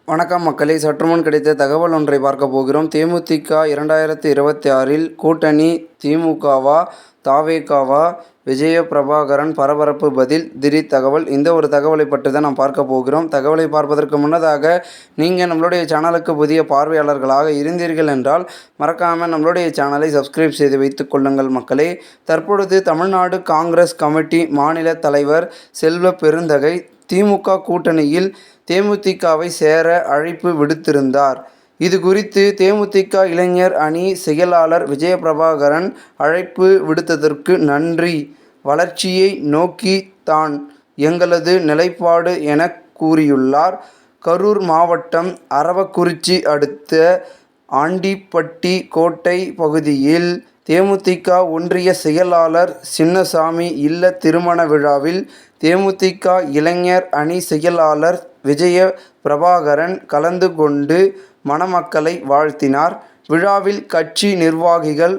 வணக்கம் மக்களே, சற்றுமுன் கிடைத்த தகவல் ஒன்றை பார்க்க போகிறோம். தேமுதிக 2026இல் கூட்டணி திமுகவா தாவேகாவா? விஜய பிரபாகரன் பரபரப்பு பதில், திடீர் தகவல். இந்த ஒரு தகவலை பற்றி தான் நாம் பார்க்க போகிறோம். தகவலை பார்ப்பதற்கு முன்னதாக நீங்கள் நம்மளுடைய சேனலுக்கு புதிய பார்வையாளர்களாக இருந்தீர்கள் என்றால் மறக்காமல் நம்மளுடைய சேனலை சப்ஸ்கிரைப் செய்து வைத்துக் கொள்ளுங்கள் மக்களே. தற்பொழுது தமிழ்நாடு காங்கிரஸ் கமிட்டி மாநில தலைவர் செல்வ பெருந்தகை திமுக கூட்டணியில் தேமுதிகவை சேர அழைப்பு விடுத்திருந்தார். இது குறித்து தேமுதிக இளைஞர் அணி செயலாளர் விஜயபிரபாகரன் அழைப்பு விடுத்ததற்கு நன்றி. வளர்ச்சியை நோக்கி தான் எங்களது நிலைப்பாடு என கூறியுள்ளார். கரூர் மாவட்டம் அரவக்குறிச்சி அடுத்த ஆண்டிப்பட்டி கோட்டை பகுதியில் தேமுதிக ஒன்றிய செயலாளர் சின்னசாமி இல்ல திருமண விழாவில் தேமுதிக இளைஞர் அணி செயலாளர் விஜய பிரபாகரன் கலந்து கொண்டு மணமக்களை வாழ்த்தினார். விழாவில் கட்சி நிர்வாகிகள்,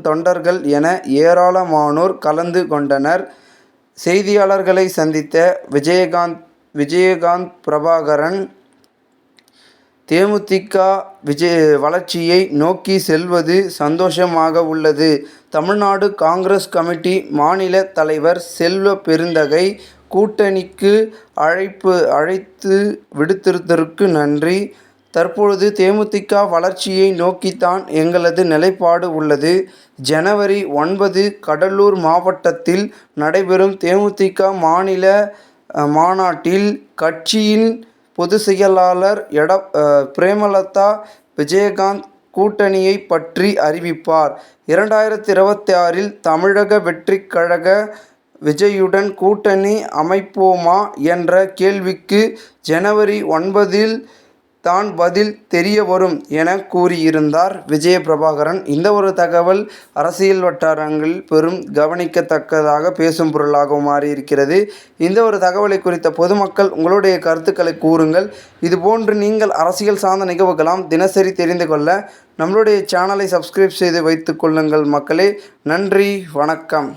தொண்டர்கள் என ஏராளமானோர் கலந்து கொண்டனர். செய்தியாளர்களை சந்தித்த விஜயகாந்த் பிரபாகரன், தேமுதிக வளர்ச்சியை நோக்கி செல்வது சந்தோஷமாக உள்ளது. தமிழ்நாடு காங்கிரஸ் கமிட்டி மாநில தலைவர் செல்வ பெருந்தகை கூட்டணிக்கு அழைத்து விடுத்ததற்கு நன்றி. தற்பொழுது தேமுதிக வளர்ச்சியை நோக்கித்தான் எங்களது நிலைப்பாடு உள்ளது. ஜனவரி 9 கடலூர் மாவட்டத்தில் நடைபெறும் தேமுதிக மாநில மாநாட்டில் கட்சியின் பொதுச் செயலாளர் பிரேமலதா விஜயகாந்த் கூட்டணியை பற்றி அறிவிப்பார். 2026இல் தமிழக வெற்றிக் கழக விஜயுடன் கூட்டணி அமைப்போமா என்ற கேள்விக்கு ஜனவரி 9இல் தான் பதில் தெரிய வரும் என கூறியிருந்தார் விஜயபிரபாகரன். இந்த ஒரு தகவல் அரசியல் வட்டாரங்களில் பெரும் கவனிக்கத்தக்கதாக பேசும் பொருளாக மாறியிருக்கிறது. இந்த ஒரு தகவலை குறித்த பொதுமக்கள் உங்களுடைய கருத்துக்களை கூறுங்கள். இதுபோன்று நீங்கள் அரசியல் சார்ந்த நிகழ்வுகளாம் தினசரி தெரிந்து கொள்ள நம்மளுடைய சேனலை சப்ஸ்கிரைப் செய்து வைத்துக் கொள்ளுங்கள் மக்களே. நன்றி, வணக்கம்.